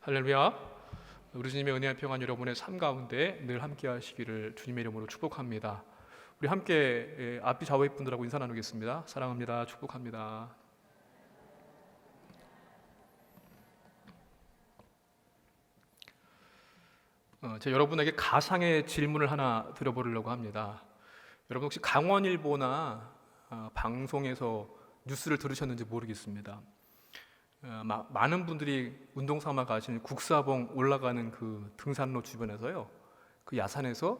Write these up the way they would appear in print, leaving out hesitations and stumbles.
할렐루야. 우리 주님의 은혜와 평안 여러분의 삶 가운데 늘 함께 하시기를 주님의 이름으로 축복합니다. 우리 함께 앞뒤 좌우의 분들하고 인사 나누겠습니다. 사랑합니다. 축복합니다. 제가 여러분에게 가상의 질문을 하나 드려보려고 합니다. 여러분 혹시 강원일보나 방송에서 뉴스를 들으셨는지 모르겠습니다. 많은 분들이 운동 삼아 가시는 국사봉 올라가는 그 등산로 주변에서요, 그 야산에서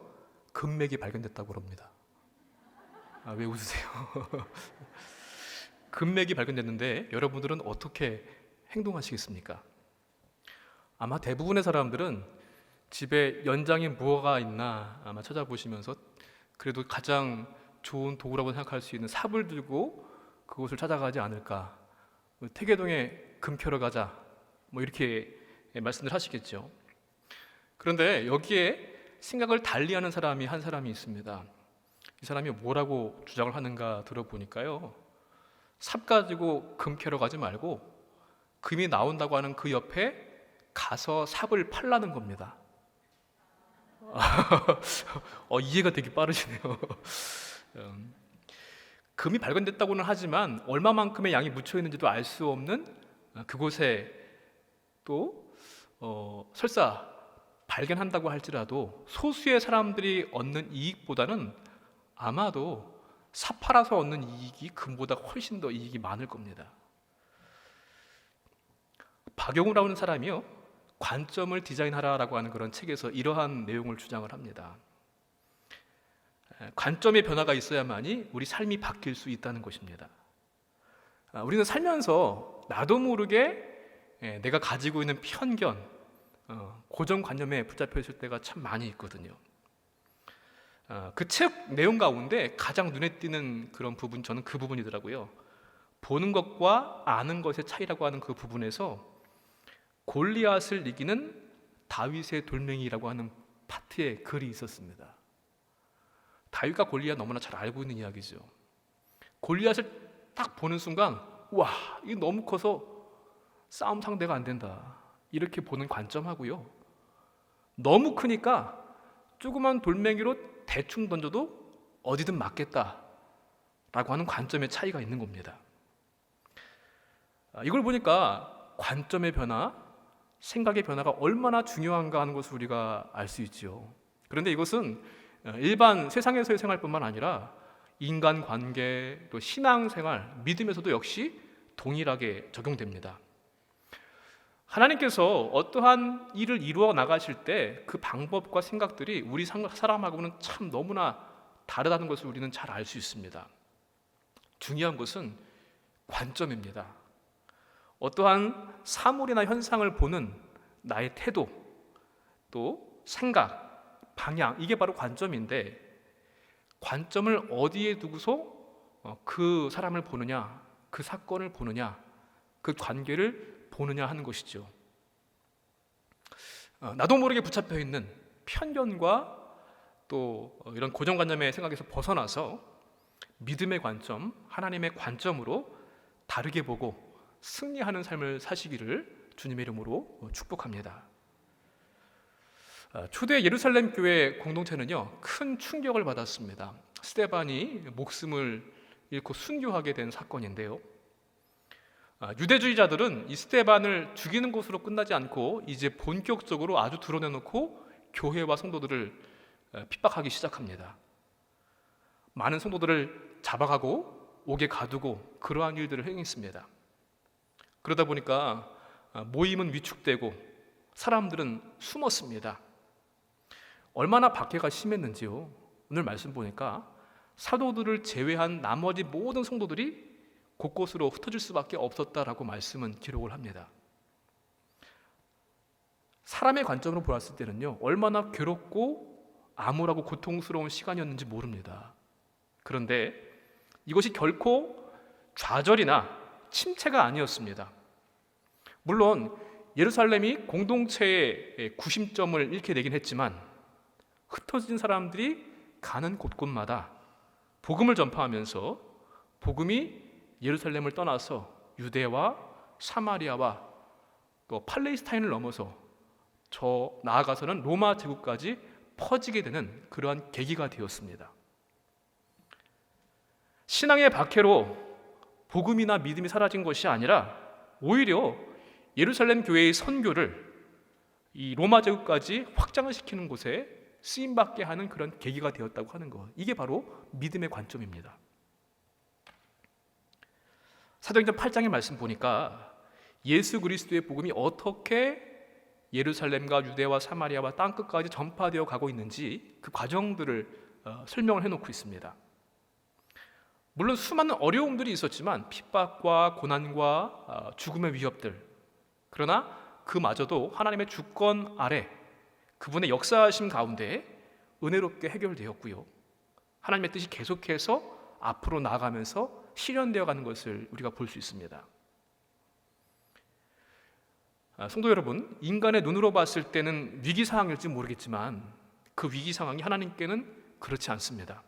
금맥이 발견됐다고 합니다. 왜 웃으세요? 금맥이 발견됐는데 여러분들은 어떻게 행동하시겠습니까? 아마 대부분의 사람들은 집에 연장에 무엇가 있나 아마 찾아보시면서 그래도 가장 좋은 도구라고 생각할 수 있는 삽을 들고 그곳을 찾아가지 않을까. 태계동에 금 캐러 가자, 이렇게 말씀을 하시겠죠. 그런데 여기에 생각을 달리하는 사람이 한 사람이 있습니다. 이 사람이 뭐라고 주장을 하는가 들어보니까요, 삽 가지고 금 캐러 가지 말고 금이 나온다고 하는 그 옆에 가서 삽을 팔라는 겁니다. 이해가 되게 빠르시네요. 금이 발견됐다고는 하지만 얼마만큼의 양이 묻혀 있는지도 알 수 없는 그곳에 또 설사 발견한다고 할지라도 소수의 사람들이 얻는 이익보다는 아마도 삽 팔아서 얻는 이익이 금보다 훨씬 더 이익이 많을 겁니다. 박용우라고 하는 사람이요, 관점을 디자인하라라고 하는 그런 책에서 이러한 내용을 주장을 합니다. 관점의 변화가 있어야만이 우리 삶이 바뀔 수 있다는 것입니다. 우리는 살면서 나도 모르게 내가 가지고 있는 편견, 고정관념에 붙잡혀 있을 때가 참 많이 있거든요. 그 책 내용 가운데 가장 눈에 띄는 그런 부분, 저는 그 부분이더라고요. 보는 것과 아는 것의 차이라고 하는 그 부분에서 골리앗을 이기는 다윗의 돌멩이라고 하는 파트에 글이 있었습니다. 다윗과 골리앗 너무나 잘 알고 있는 이야기죠. 골리앗을 딱 보는 순간, 와, 이게 너무 커서 싸움 상대가 안 된다, 이렇게 보는 관점하고요, 너무 크니까 조그만 돌멩이로 대충 던져도 어디든 맞겠다 라고 하는 관점의 차이가 있는 겁니다. 이걸 보니까 관점의 변화, 생각의 변화가 얼마나 중요한가 하는 것을 우리가 알 수 있죠. 그런데 이것은 일반 세상에서의 생활뿐만 아니라 인간관계, 또 신앙생활, 믿음에서도 역시 동일하게 적용됩니다. 하나님께서 어떠한 일을 이루어 나가실 때 그 방법과 생각들이 우리 사람하고는 참 너무나 다르다는 것을 우리는 잘 알 수 있습니다. 중요한 것은 관점입니다. 어떠한 사물이나 현상을 보는 나의 태도, 또 생각, 방향, 이게 바로 관점인데, 관점을 어디에 두고서 그 사람을 보느냐, 그 사건을 보느냐, 그 관계를 보느냐 하는 것이죠. 나도 모르게 붙잡혀 있는 편견과 또 이런 고정관념의 생각에서 벗어나서 믿음의 관점, 하나님의 관점으로 다르게 보고 승리하는 삶을 사시기를 주님의 이름으로 축복합니다. 초대 예루살렘 교회 공동체는요, 큰 충격을 받았습니다. 스데반이 목숨을 잃고 순교하게 된 사건인데요, 유대주의자들은 이 스데반을 죽이는 것으로 끝나지 않고 이제 본격적으로 아주 드러내놓고 교회와 성도들을 핍박하기 시작합니다. 많은 성도들을 잡아가고 옥에 가두고 그러한 일들을 행했습니다. 그러다 보니까 모임은 위축되고 사람들은 숨었습니다. 얼마나 박해가 심했는지요, 오늘 말씀 보니까 사도들을 제외한 나머지 모든 성도들이 곳곳으로 흩어질 수밖에 없었다라고 말씀은 기록을 합니다. 사람의 관점으로 보았을 때는요, 얼마나 괴롭고 암울하고 고통스러운 시간이었는지 모릅니다. 그런데 이것이 결코 좌절이나 침체가 아니었습니다. 물론 예루살렘이 공동체의 구심점을 잃게 되긴 했지만 흩어진 사람들이 가는 곳곳마다 복음을 전파하면서 복음이 예루살렘을 떠나서 유대와 사마리아와 또 팔레스타인을 넘어서 저 나아가서는 로마 제국까지 퍼지게 되는 그러한 계기가 되었습니다. 신앙의 박해로 복음이나 믿음이 사라진 것이 아니라 오히려 예루살렘 교회의 선교를 이 로마 제국까지 확장을 시키는 곳에 쓰임받게 하는 그런 계기가 되었다고 하는 것, 이게 바로 믿음의 관점입니다. 사도행전 8장의 말씀 보니까 예수 그리스도의 복음이 어떻게 예루살렘과 유대와 사마리아와 땅끝까지 전파되어 가고 있는지 그 과정들을 설명을 해놓고 있습니다. 물론 수많은 어려움들이 있었지만 핍박과 고난과 죽음의 위협들, 그러나 그마저도 하나님의 주권 아래 그분의 역사하심 가운데 은혜롭게 해결되었고요, 하나님의 뜻이 계속해서 앞으로 나아가면서 실현되어 가는 것을 우리가 볼 수 있습니다. 성도 여러분, 인간의 눈으로 봤을 때는 위기상황일지 모르겠지만 그 위기상황이 하나님께는 그렇지 않습니다.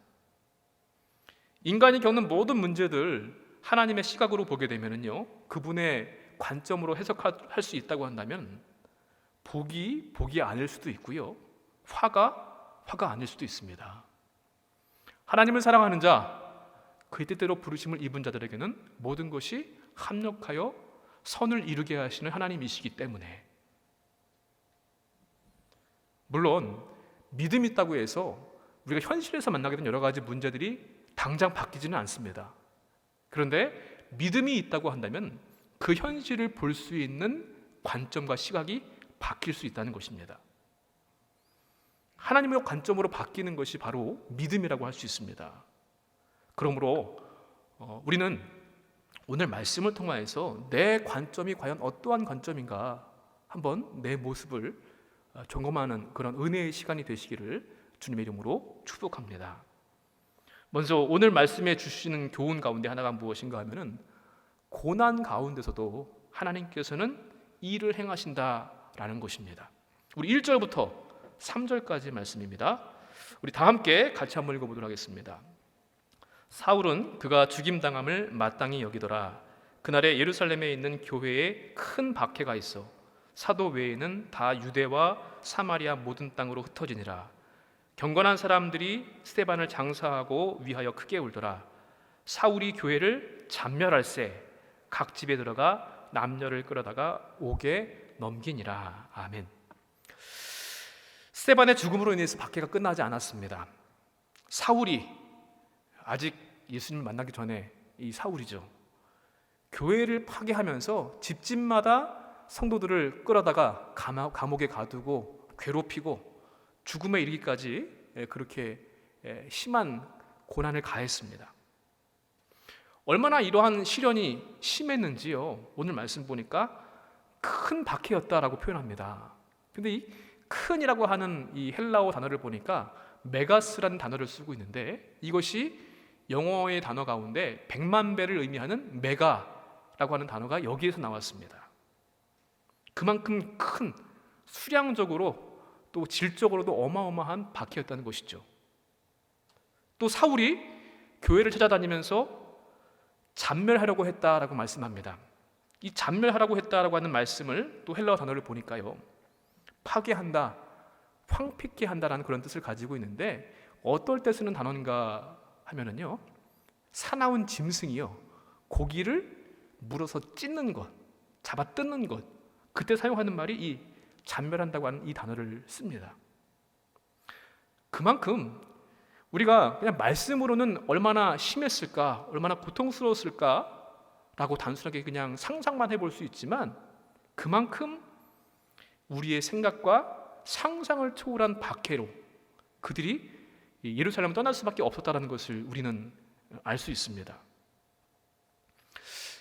인간이 겪는 모든 문제들 하나님의 시각으로 보게 되면요, 그분의 관점으로 해석할 수 있다고 한다면 복이 아닐 수도 있고요, 화가 아닐 수도 있습니다. 하나님을 사랑하는 자, 그의 뜻대로 부르심을 입은 자들에게는 모든 것이 합력하여 선을 이루게 하시는 하나님이시기 때문에, 물론 믿음이 있다고 해서 우리가 현실에서 만나게 된 여러 가지 문제들이 당장 바뀌지는 않습니다. 그런데 믿음이 있다고 한다면 그 현실을 볼 수 있는 관점과 시각이 바뀔 수 있다는 것입니다. 하나님의 관점으로 바뀌는 것이 바로 믿음이라고 할 수 있습니다. 그러므로 우리는 오늘 말씀을 통하여서 내 관점이 과연 어떠한 관점인가 한번 내 모습을 점검하는 그런 은혜의 시간이 되시기를 주님의 이름으로 축복합니다. 먼저 오늘 말씀해 주시는 교훈 가운데 하나가 무엇인가 하면은 고난 가운데서도 하나님께서는 일을 행하신다라는 것입니다. 우리 1절부터 3절까지 말씀입니다. 우리 다 함께 같이 한번 읽어보도록 하겠습니다. 사울은 그가 죽임당함을 마땅히 여기더라. 그날에 예루살렘에 있는 교회에 큰 박해가 있어 사도 외에는 다 유대와 사마리아 모든 땅으로 흩어지니라. 경건한 사람들이 스데반을 장사하고 위하여 크게 울더라. 사울이 교회를 잔멸할세 각 집에 들어가 남녀를 끌어다가 옥에 넘기니라. 아멘. 스데반의 죽음으로 인해서 박해가 끝나지 않았습니다. 사울이, 아직 예수님을 만나기 전에 이 사울이죠, 교회를 파괴하면서 집집마다 성도들을 끌어다가 감옥에 가두고 괴롭히고 죽음에 이르기까지 그렇게 심한 고난을 가했습니다. 얼마나 이러한 시련이 심했는지요, 오늘 말씀 보니까 큰 박해였다라고 표현합니다. 근데 이 큰이라고 하는 이 헬라어 단어를 보니까 메가스라는 단어를 쓰고 있는데, 이것이 영어의 단어 가운데 100만 배를 의미하는 메가라고 하는 단어가 여기에서 나왔습니다. 그만큼 큰, 수량적으로 또 질적으로도 어마어마한 박해였다는 것이죠. 또 사울이 교회를 찾아다니면서 잔멸하려고 했다라고 말씀합니다. 이 잔멸하라고 했다라고 하는 말씀을 또 헬라어 단어를 보니까요, 파괴한다, 황폐케 한다라는 그런 뜻을 가지고 있는데, 어떨 때 쓰는 단어인가 하면은요, 사나운 짐승이요 고기를 물어서 찢는 것, 잡아 뜯는 것, 그때 사용하는 말이 이 잔멸한다고 하는 이 단어를 씁니다. 그만큼 우리가 그냥 말씀으로는 얼마나 심했을까, 얼마나 고통스러웠을까라고 단순하게 그냥 상상만 해볼 수 있지만, 그만큼 우리의 생각과 상상을 초월한 박해로 그들이 예루살렘을 떠날 수밖에 없었다는 것을 우리는 알 수 있습니다.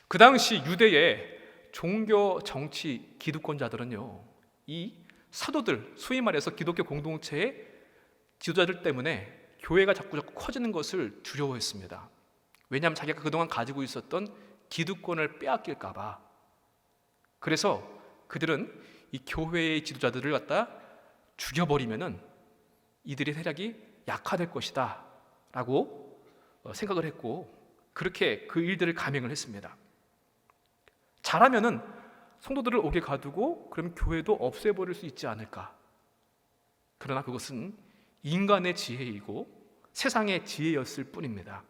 그 당시 유대의 종교, 정치, 기득권자들은요, 이 사도들, 소위 말해서 기독교 공동체의 지도자들 때문에 교회가 자꾸 커지는 것을 두려워했습니다. 왜냐하면 자기가 그동안 가지고 있었던 기득권을 빼앗길까 봐. 그래서 그들은 이 교회의 지도자들을 갖다 죽여버리면은 이들의 세력이 약화될 것이다 라고 생각을 했고, 그렇게 그 일들을 감행을 했습니다. 잘하면은 성도들을 옥에 가두고 그럼 교회도 없애버릴 수 있지 않을까? 그러나 그것은 인간의 지혜이고 세상의 지혜였을 뿐입니다.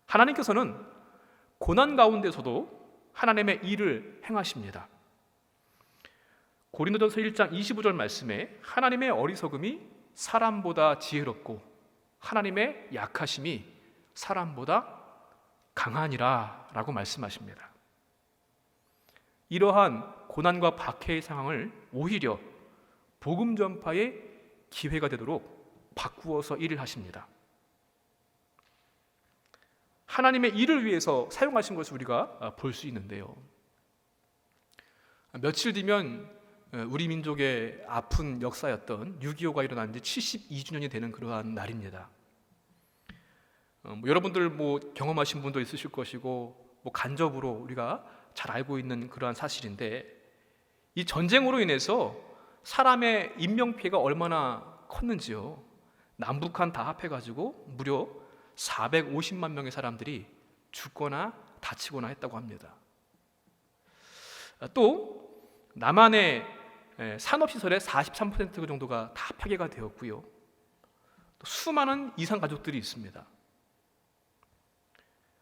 하나님께서는 고난 가운데서도 하나님의 일을 행하십니다. 고린도전서 1장 25절 말씀에 하나님의 어리석음이 사람보다 지혜롭고 하나님의 약하심이 사람보다 강하니라 라고 말씀하십니다. 이러한 고난과 박해의 상황을 오히려 복음 전파의 기회가 되도록 바꾸어서 일을 하십니다. 하나님의 일을 위해서 사용하신 것을 우리가 볼 수 있는데요. 며칠 뒤면 우리 민족의 아픈 역사였던 6.25가 일어난 지 72주년이 되는 그러한 날입니다. 여러분들 경험하신 분도 있으실 것이고 간접으로 우리가 잘 알고 있는 그러한 사실인데, 이 전쟁으로 인해서 사람의 인명피해가 얼마나 컸는지요. 남북한 다 합해가지고 무려 450만 명의 사람들이 죽거나 다치거나 했다고 합니다. 또 남한의 산업시설의 43% 정도가 다 파괴가 되었고요. 또 수많은 이산 가족들이 있습니다.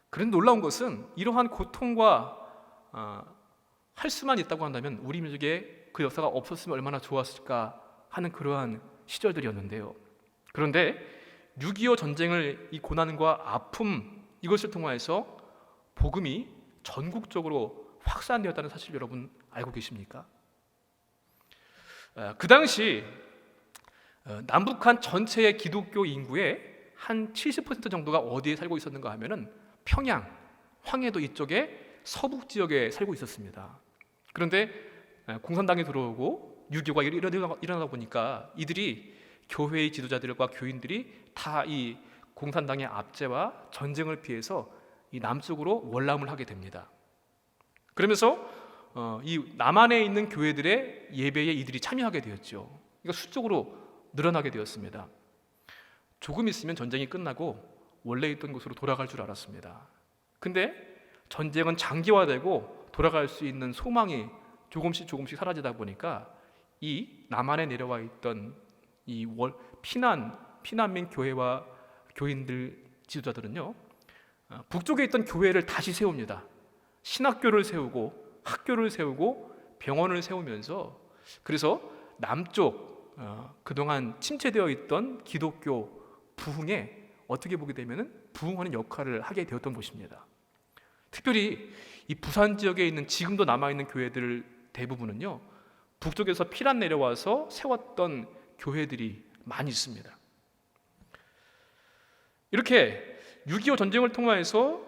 그런데 놀라운 것은 이러한 고통과 할 수만 있다고 한다면 우리 민족의 그 역사가 없었으면 얼마나 좋았을까 하는 그러한 시절들이었는데요. 그런데 6.25 전쟁을, 이 고난과 아픔, 이것을 통하여서 복음이 전국적으로 확산되었다는 사실 여러분 알고 계십니까? 그 당시 남북한 전체의 기독교 인구의 한 70% 정도가 어디에 살고 있었는가 하면은 평양, 황해도 이쪽에 서북 지역에 살고 있었습니다. 그런데 공산당이 들어오고 6.25가 일어나다 보니까 이들이 교회의 지도자들과 교인들이 다 이 공산당의 압제와 전쟁을 피해서 이 남쪽으로 월남을 하게 됩니다. 그러면서 이 남한에 있는 교회들의 예배에 이들이 참여하게 되었죠. 그러니까 수적으로 늘어나게 되었습니다. 조금 있으면 전쟁이 끝나고 원래 있던 곳으로 돌아갈 줄 알았습니다. 근데 전쟁은 장기화되고 돌아갈 수 있는 소망이 조금씩 사라지다 보니까 이 남한에 내려와 있던 이 피난민 교회와 교인들 지도자들은요, 북쪽에 있던 교회를 다시 세웁니다. 신학교를 세우고 학교를 세우고 병원을 세우면서, 그래서 남쪽 그동안 침체되어 있던 기독교 부흥에 어떻게 보게 되면은 부흥하는 역할을 하게 되었던 것입니다. 특별히 이 부산 지역에 있는 지금도 남아있는 교회들 대부분은요, 북쪽에서 피난 내려와서 세웠던 교회들이 많이 있습니다. 이렇게 6.25 전쟁을 통하여서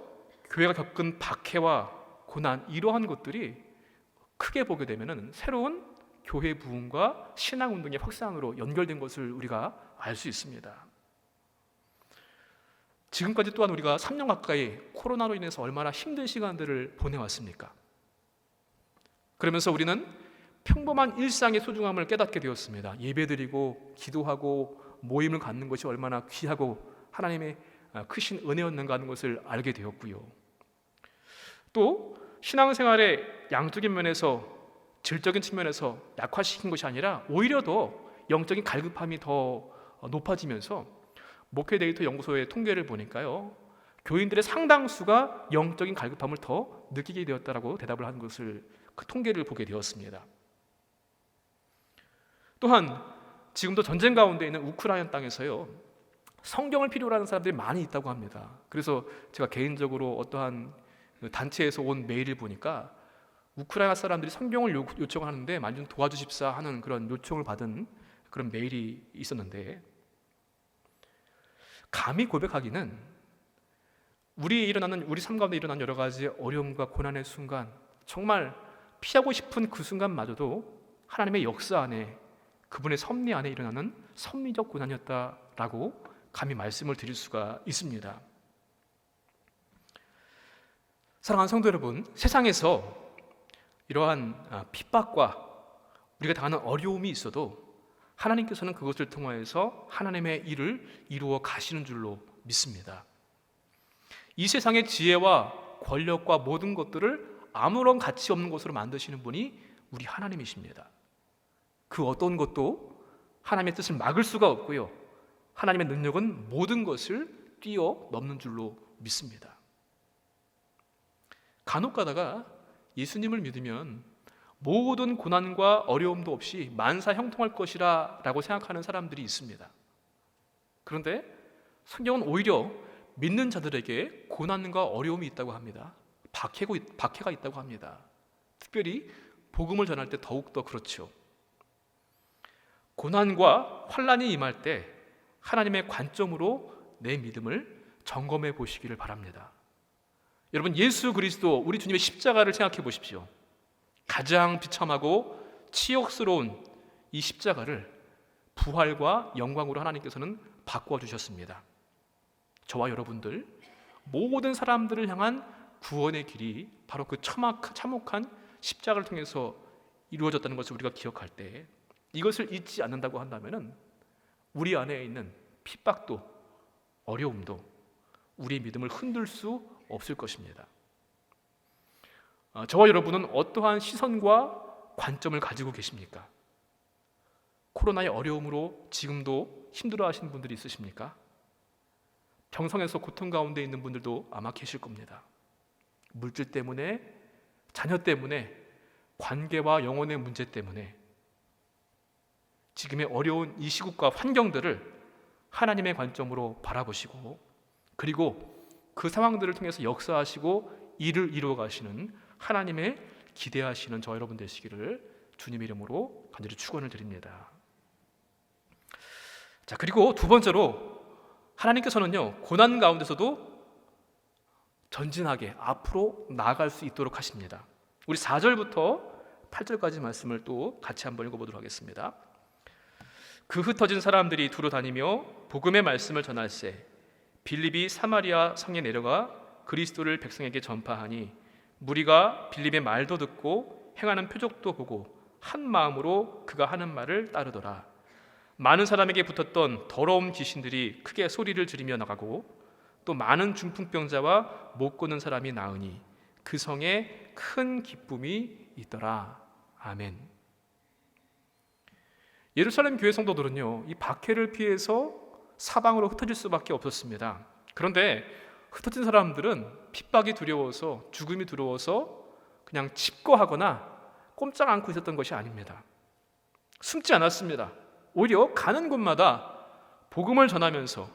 교회가 겪은 박해와 고난, 이러한 것들이 크게 보게 되면은 새로운 교회 부흥과 신앙 운동의 확산으로 연결된 것을 우리가 알 수 있습니다. 지금까지 또한 우리가 3년 가까이 코로나로 인해서 얼마나 힘든 시간들을 보내왔습니까? 그러면서 우리는 평범한 일상의 소중함을 깨닫게 되었습니다. 예배드리고 기도하고 모임을 갖는 것이 얼마나 귀하고 하나님의 크신 은혜였는가 하는 것을 알게 되었고요. 또 신앙생활의 양적인 면에서, 질적인 측면에서 약화시킨 것이 아니라 오히려 더 영적인 갈급함이 더 높아지면서 목회 데이터 연구소의 통계를 보니까요, 교인들의 상당수가 영적인 갈급함을 더 느끼게 되었다라고 대답을 한 것을, 그 통계를 보게 되었습니다. 또한 지금도 전쟁 가운데 있는 우크라이나 땅에서요, 성경을 필요로 하는 사람들이 많이 있다고 합니다. 그래서 제가 개인적으로 어떠한 단체에서 온 메일을 보니까 우크라이나 사람들이 성경을 요청하는데 많이 좀 도와주십사 하는 그런 요청을 받은 그런 메일이 있었는데, 감히 고백하기는 우리 삶 가운데 일어나는 여러 가지 어려움과 고난의 순간, 정말 피하고 싶은 그 순간마저도 하나님의 역사 안에, 그분의 섭리 안에 일어나는 섭리적 고난이었다라고 감히 말씀을 드릴 수가 있습니다. 사랑하는 성도 여러분, 세상에서 이러한 핍박과 우리가 당하는 어려움이 있어도 하나님께서는 그것을 통하여서 하나님의 일을 이루어 가시는 줄로 믿습니다. 이 세상의 지혜와 권력과 모든 것들을 아무런 가치 없는 것으로 만드시는 분이 우리 하나님이십니다. 그 어떤 것도 하나님의 뜻을 막을 수가 없고요, 하나님의 능력은 모든 것을 뛰어넘는 줄로 믿습니다. 간혹 가다가 예수님을 믿으면 모든 고난과 어려움도 없이 만사 형통할 것이라 라고 생각하는 사람들이 있습니다. 그런데 성경은 오히려 믿는 자들에게 고난과 어려움이 있다고 합니다. 박해가 있다고 합니다. 특별히 복음을 전할 때 더욱더 그렇죠. 고난과 환난이 임할 때 하나님의 관점으로 내 믿음을 점검해 보시기를 바랍니다. 여러분, 예수 그리스도 우리 주님의 십자가를 생각해 보십시오. 가장 비참하고 치욕스러운 이 십자가를 부활과 영광으로 하나님께서는 바꾸어 주셨습니다. 저와 여러분들 모든 사람들을 향한 구원의 길이 바로 그 참혹한 십자가를 통해서 이루어졌다는 것을 우리가 기억할 때, 이것을 잊지 않는다고 한다면 우리 안에 있는 핍박도 어려움도 우리의 믿음을 흔들 수 없을 것입니다. 저와 여러분은 어떠한 시선과 관점을 가지고 계십니까? 코로나의 어려움으로 지금도 힘들어하시는 분들이 있으십니까? 병성에서 고통 가운데 있는 분들도 아마 계실 겁니다. 물질 때문에, 자녀 때문에, 관계와 영혼의 문제 때문에 지금의 어려운 이 시국과 환경들을 하나님의 관점으로 바라보시고, 그리고 그 상황들을 통해서 역사하시고 일을 이루어 가시는 하나님의 기대하시는 저 여러분 되시기를 주님의 이름으로 간절히 축원을 드립니다. 자, 그리고 두 번째로 하나님께서는요, 고난 가운데서도 전진하게 앞으로 나아갈 수 있도록 하십니다. 우리 4절부터 8절까지 말씀을 또 같이 한번 읽어보도록 하겠습니다. 그 흩어진 사람들이 두루 다니며 복음의 말씀을 전할세 빌립이 사마리아 성에 내려가 그리스도를 백성에게 전파하니 무리가 빌립의 말도 듣고 행하는 표적도 보고 한 마음으로 그가 하는 말을 따르더라. 많은 사람에게 붙었던 더러운 귀신들이 크게 소리를 지르며 나가고 또 많은 중풍병자와 못 걷는 사람이 나으니 그 성에 큰 기쁨이 있더라. 아멘. 예루살렘 교회 성도들은요, 이 박해를 피해서 사방으로 흩어질 수밖에 없었습니다. 그런데 흩어진 사람들은 핍박이 두려워서, 죽음이 두려워서 그냥 집거하거나 꼼짝 않고 있었던 것이 아닙니다. 숨지 않았습니다. 오히려 가는 곳마다 복음을 전하면서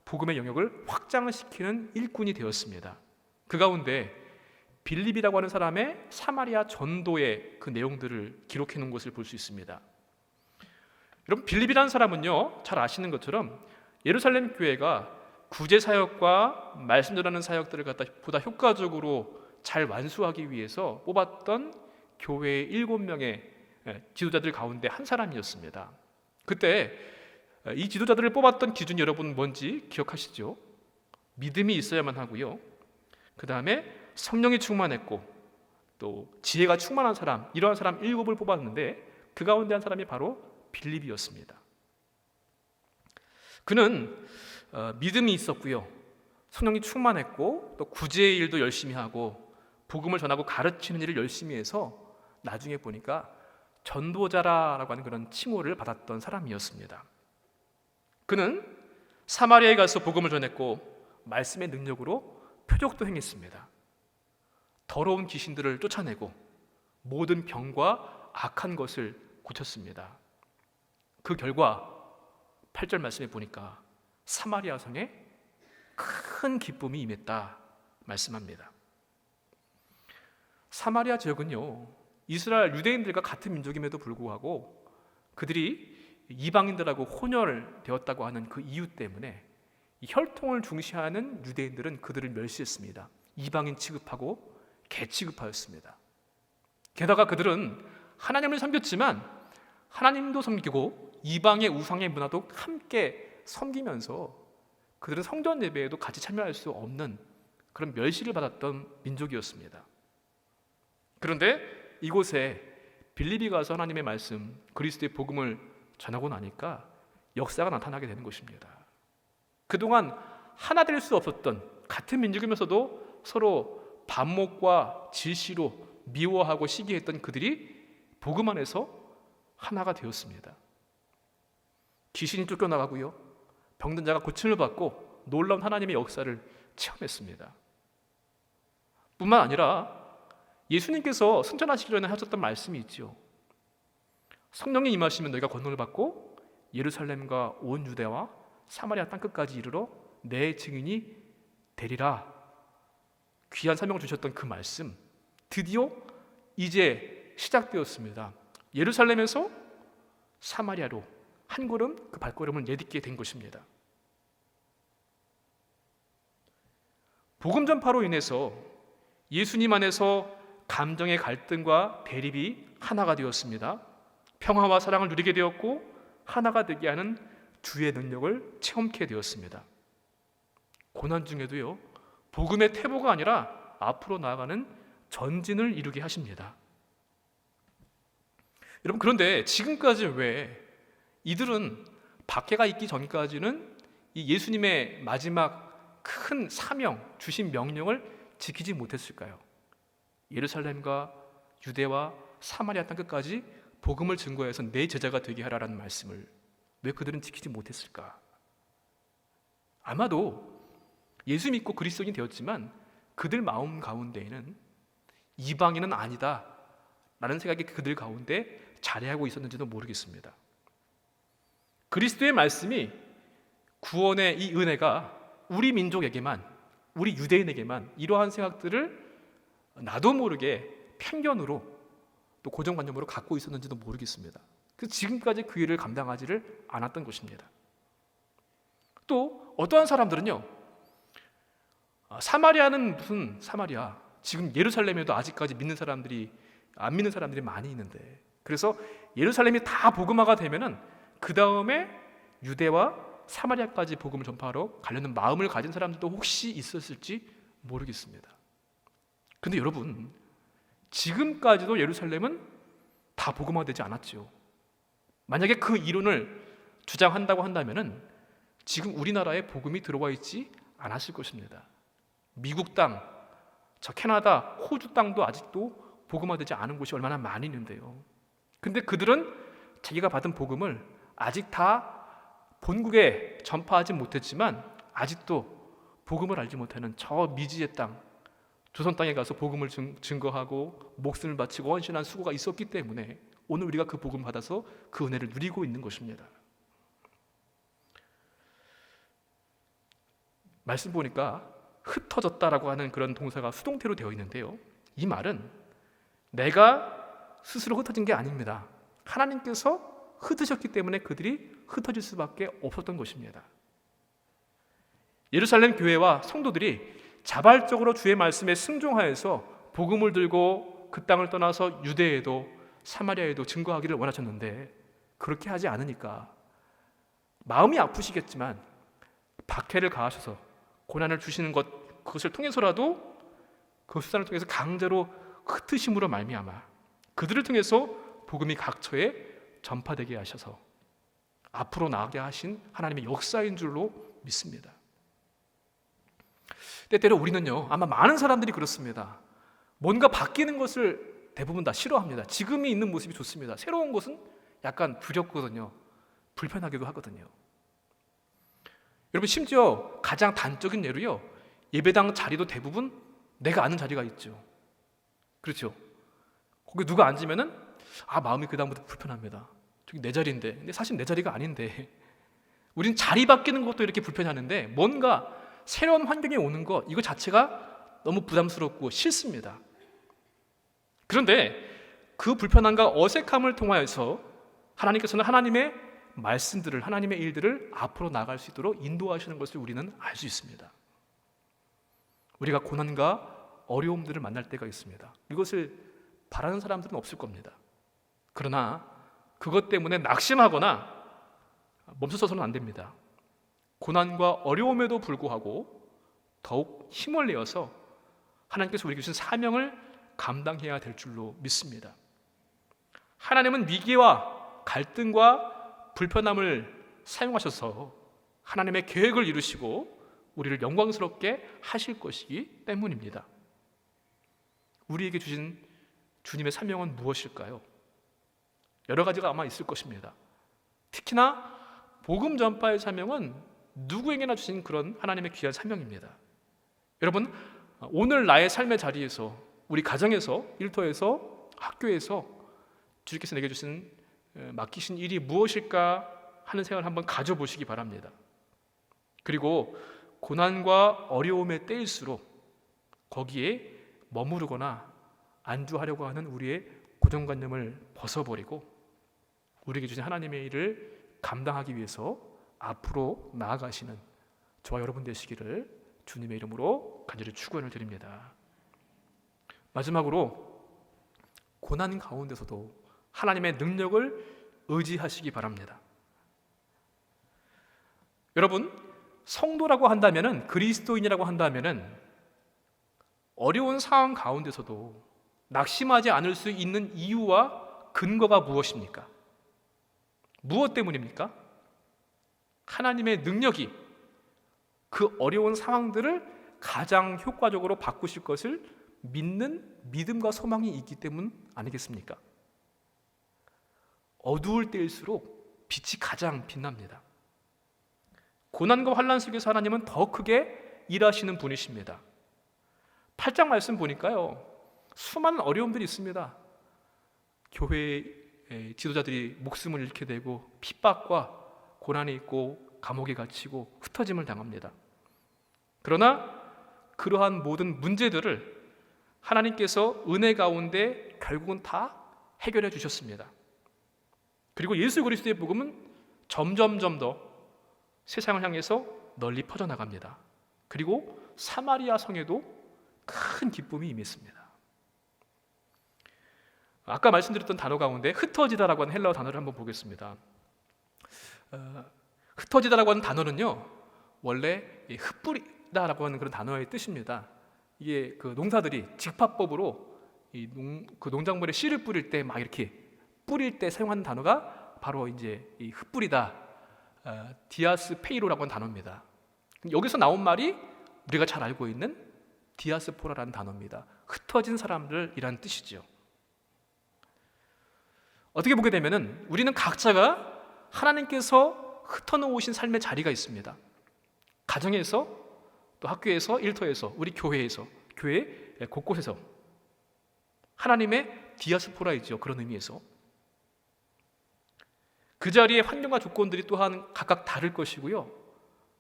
복음의 영역을 확장시키는 일꾼이 되었습니다. 그 가운데 빌립이라고 하는 사람의 사마리아 전도의 그 내용들을 기록해 놓은 것을 볼 수 있습니다. 여러분, 빌립이라는 사람은요, 잘 아시는 것처럼 예루살렘 교회가 구제 사역과 말씀 전하는 사역들을 갖다 보다 효과적으로 잘 완수하기 위해서 뽑았던 교회의 7명의 지도자들 가운데 한 사람이었습니다. 그때 이 지도자들을 뽑았던 기준이 여러분 뭔지 기억하시죠? 믿음이 있어야만 하고요, 그 다음에 성령이 충만했고 또 지혜가 충만한 사람, 이러한 사람 7을 뽑았는데 그 가운데 한 사람이 바로 빌립이었습니다. 그는 믿음이 있었고요, 성령이 충만했고 또 구제의 일도 열심히 하고 복음을 전하고 가르치는 일을 열심히 해서 나중에 보니까 전도자라고 하는 그런 칭호를 받았던 사람이었습니다. 그는 사마리아에 가서 복음을 전했고 말씀의 능력으로 표적도 행했습니다. 더러운 귀신들을 쫓아내고 모든 병과 악한 것을 고쳤습니다. 그 결과 8절 말씀에 보니까 사마리아 성에 큰 기쁨이 임했다 말씀합니다. 사마리아 지역은요, 이스라엘 유대인들과 같은 민족임에도 불구하고 그들이 이방인들하고 혼혈되었다고 하는 그 이유 때문에 혈통을 중시하는 유대인들은 그들을 멸시했습니다. 이방인 취급하고 개 취급하였습니다. 게다가 그들은 하나님을 섬겼지만 하나님도 섬기고 이방의 우상의 문화도 함께 섬기면서 그들은 성전 예배에도 같이 참여할 수 없는 그런 멸시를 받았던 민족이었습니다. 그런데 이곳에 빌립이 가서 하나님의 말씀, 그리스도의 복음을 전하고 나니까 역사가 나타나게 되는 것입니다. 그동안 하나 될 수 없었던 같은 민족이면서도 서로 반목과 질시로 미워하고 시기했던 그들이 복음 안에서 하나가 되었습니다. 귀신이 쫓겨나가고요, 병든 자가 고침을 받고 놀라운 하나님의 역사를 체험했습니다. 뿐만 아니라 예수님께서 승천하시기 전에 하셨던 말씀이 있죠. 성령이 임하시면 너희가 권능을 받고 예루살렘과 온 유대와 사마리아 땅끝까지 이르러 내 증인이 되리라. 귀한 사명을 주셨던 그 말씀, 드디어 이제 시작되었습니다. 예루살렘에서 사마리아로 한 걸음 그 발걸음을 내딛게 된 것입니다. 복음 전파로 인해서 예수님 안에서 감정의 갈등과 대립이 하나가 되었습니다. 평화와 사랑을 누리게 되었고 하나가 되게 하는 주의 능력을 체험케 되었습니다. 고난 중에도요, 복음의 퇴보가 아니라 앞으로 나아가는 전진을 이루게 하십니다. 여러분, 그런데 지금까지 왜 이들은 박해가 있기 전까지는 이 예수님의 마지막 큰 사명, 주신 명령을 지키지 못했을까요? 예루살렘과 유대와 사마리아 땅끝까지 복음을 증거해서 내 제자가 되게 하라는 말씀을 왜 그들은 지키지 못했을까? 아마도 예수 믿고 그리스도인이 되었지만 그들 마음 가운데에는 이방인은 아니다 라는 생각이 그들 가운데 자리하고 있었는지도 모르겠습니다. 그리스도의 말씀이, 구원의 이 은혜가 우리 민족에게만, 우리 유대인에게만 이러한 생각들을 나도 모르게 편견으로 또 고정관념으로 갖고 있었는지도 모르겠습니다. 그래서 지금까지 그 일을 감당하지를 않았던 것입니다. 또 어떠한 사람들은요, 사마리아는 무슨 사마리아, 지금 예루살렘에도 아직까지 믿는 사람들이, 안 믿는 사람들이 많이 있는데, 그래서 예루살렘이 다 복음화가 되면은 그 다음에 유대와 사마리아까지 복음을 전파하러 가려는 마음을 가진 사람들도 혹시 있었을지 모르겠습니다. 근데 여러분, 지금까지도 예루살렘은 다 복음화되지 않았죠. 만약에 그 이론을 주장한다고 한다면은 지금 우리나라에 복음이 들어와 있지 않았을 것입니다. 미국 땅, 저 캐나다, 호주 땅도 아직도 복음화되지 않은 곳이 얼마나 많이 있는데요. 근데 그들은 자기가 받은 복음을 아직 다 본국에 전파하지 못했지만 아직도 복음을 알지 못하는 저 미지의 땅, 조선 땅에 가서 복음을 증거하고 목숨을 바치고 헌신한 수고가 있었기 때문에 오늘 우리가 그 복음 받아서 그 은혜를 누리고 있는 것입니다. 말씀 보니까 흩어졌다라고 하는 그런 동사가 수동태로 되어 있는데요, 이 말은 내가 스스로 흩어진 게 아닙니다. 하나님께서 흩으셨기 때문에 그들이 흩어질 수밖에 없었던 것입니다. 예루살렘 교회와 성도들이 자발적으로 주의 말씀에 순종하여서 복음을 들고 그 땅을 떠나서 유대에도 사마리아에도 증거하기를 원하셨는데 그렇게 하지 않으니까 마음이 아프시겠지만 박해를 가하셔서 고난을 주시는 것, 그것을 통해서라도 그 수단을 통해서 강제로 흩으심으로 말미암아 그들을 통해서 복음이 각처에 전파되게 하셔서 앞으로 나아가게 하신 하나님의 역사인 줄로 믿습니다. 때때로 우리는요, 아마 많은 사람들이 그렇습니다. 뭔가 바뀌는 것을 대부분 다 싫어합니다. 지금이 있는 모습이 좋습니다. 새로운 것은 약간 두렵거든요. 불편하기도 하거든요. 여러분, 심지어 가장 단적인 예로요, 예배당 자리도 대부분 내가 아는 자리가 있죠. 그렇죠? 거기 누가 앉으면은 마음이 그다음부터 불편합니다. 저기 내 자리인데, 근데 사실 내 자리가 아닌데 우린 자리 바뀌는 것도 이렇게 불편해하는데 뭔가 새로운 환경에 오는 것, 이거 자체가 너무 부담스럽고 싫습니다. 그런데 그 불편함과 어색함을 통하여서 하나님께서는 하나님의 말씀들을, 하나님의 일들을 앞으로 나갈 수 있도록 인도하시는 것을 우리는 알 수 있습니다. 우리가 고난과 어려움들을 만날 때가 있습니다. 이것을 바라는 사람들은 없을 겁니다. 그러나 그것 때문에 낙심하거나 멈춰서는 안 됩니다. 고난과 어려움에도 불구하고 더욱 힘을 내어서 하나님께서 우리에게 주신 사명을 감당해야 될 줄로 믿습니다. 하나님은 위기와 갈등과 불편함을 사용하셔서 하나님의 계획을 이루시고 우리를 영광스럽게 하실 것이기 때문입니다. 우리에게 주신 주님의 사명은 무엇일까요? 여러 가지가 아마 있을 것입니다. 특히나 복음 전파의 사명은 누구에게나 주신 그런 하나님의 귀한 사명입니다. 여러분, 오늘 나의 삶의 자리에서, 우리 가정에서, 일터에서, 학교에서 주님께서 내게 주신 맡기신 일이 무엇일까 하는 생각을 한번 가져보시기 바랍니다. 그리고 고난과 어려움의 때일수록 거기에 머무르거나 안주하려고 하는 우리의 고정관념을 벗어버리고 우리에게 주신 하나님의 일을 감당하기 위해서 앞으로 나아가시는 저와 여러분 되시기를 주님의 이름으로 간절히 축원을 드립니다. 마지막으로 고난 가운데서도 하나님의 능력을 의지하시기 바랍니다. 여러분, 성도라고 한다면은, 그리스도인이라고 한다면은 어려운 상황 가운데서도 낙심하지 않을 수 있는 이유와 근거가 무엇입니까? 무엇 때문입니까? 하나님의 능력이 그 어려운 상황들을 가장 효과적으로 바꾸실 것을 믿는 믿음과 소망이 있기 때문 아니겠습니까? 어두울 때일수록 빛이 가장 빛납니다. 고난과 환난 속에서 하나님은 더 크게 일하시는 분이십니다. 8장 말씀 보니까요, 수많은 어려움들이 있습니다. 교회 지도자들이 목숨을 잃게 되고 핍박과 고난이 있고 감옥에 갇히고 흩어짐을 당합니다. 그러나 그러한 모든 문제들을 하나님께서 은혜 가운데 결국은 다 해결해 주셨습니다. 그리고 예수 그리스도의 복음은 점점점 더 세상을 향해서 널리 퍼져나갑니다. 그리고 사마리아 성에도 큰 기쁨이 임했습니다. 아까 말씀드렸던 단어 가운데 흩어지다라고 하는 헬라어 단어를 한번 보겠습니다. 흩어지다라고 하는 단어는요, 원래 흩뿌리다라고 하는 그런 단어의 뜻입니다. 이게 그 농사들이 직파법으로 그 농작물에 씨를 뿌릴 때 막 이렇게 뿌릴 때 사용하는 단어가 바로 이제 이 흩뿌리다, 디아스페이로라고 하는 단어입니다. 여기서 나온 말이 우리가 잘 알고 있는 디아스포라라는 단어입니다. 흩어진 사람들이라는 뜻이죠. 어떻게 보게 되면은 우리는 각자가 하나님께서 흩어놓으신 삶의 자리가 있습니다. 가정에서, 또 학교에서, 일터에서, 우리 교회에서, 교회 곳곳에서 하나님의 디아스포라이죠. 그런 의미에서 그 자리의 환경과 조건들이 또한 각각 다를 것이고요,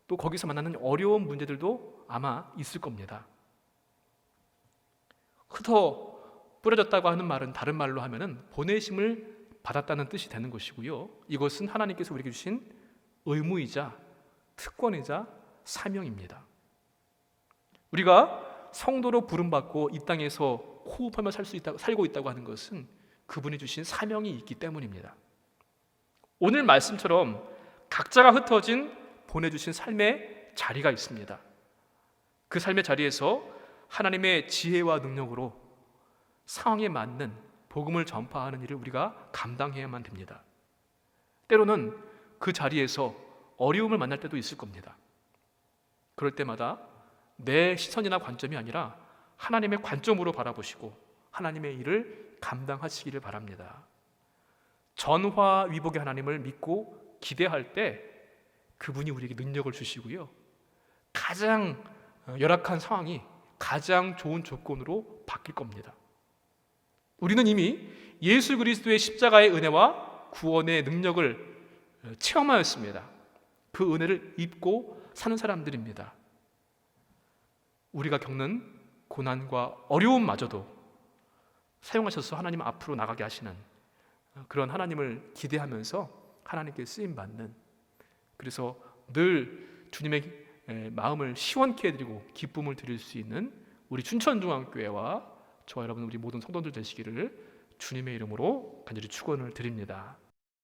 또 거기서 만나는 어려운 문제들도 아마 있을 겁니다. 흩어 뿌려졌다고 하는 말은 다른 말로 하면은 보내심을 받았다는 뜻이 되는 것이고요, 이것은 하나님께서 우리에게 주신 의무이자 특권이자 사명입니다. 우리가 성도로 부름받고 이 땅에서 호흡하며 살고 있다고 하는 것은 그분이 주신 사명이 있기 때문입니다. 오늘 말씀처럼 각자가 흩어진 보내주신 삶의 자리가 있습니다. 그 삶의 자리에서 하나님의 지혜와 능력으로 상황에 맞는 복음을 전파하는 일을 우리가 감당해야만 됩니다. 때로는 그 자리에서 어려움을 만날 때도 있을 겁니다. 그럴 때마다 내 시선이나 관점이 아니라 하나님의 관점으로 바라보시고 하나님의 일을 감당하시기를 바랍니다. 전화위복의 하나님을 믿고 기대할 때 그분이 우리에게 능력을 주시고요, 가장 열악한 상황이 가장 좋은 조건으로 바뀔 겁니다. 우리는 이미 예수 그리스도의 십자가의 은혜와 구원의 능력을 체험하였습니다. 그 은혜를 입고 사는 사람들입니다. 우리가 겪는 고난과 어려움마저도 사용하셔서 하나님 앞으로 나가게 하시는 그런 하나님을 기대하면서 하나님께 쓰임받는, 그래서 늘 주님의 마음을 시원케 해드리고 기쁨을 드릴 수 있는 우리 춘천중앙교회와 저와 여러분 우리 모든 성도들 되시기를 주님의 이름으로 간절히 축원을 드립니다.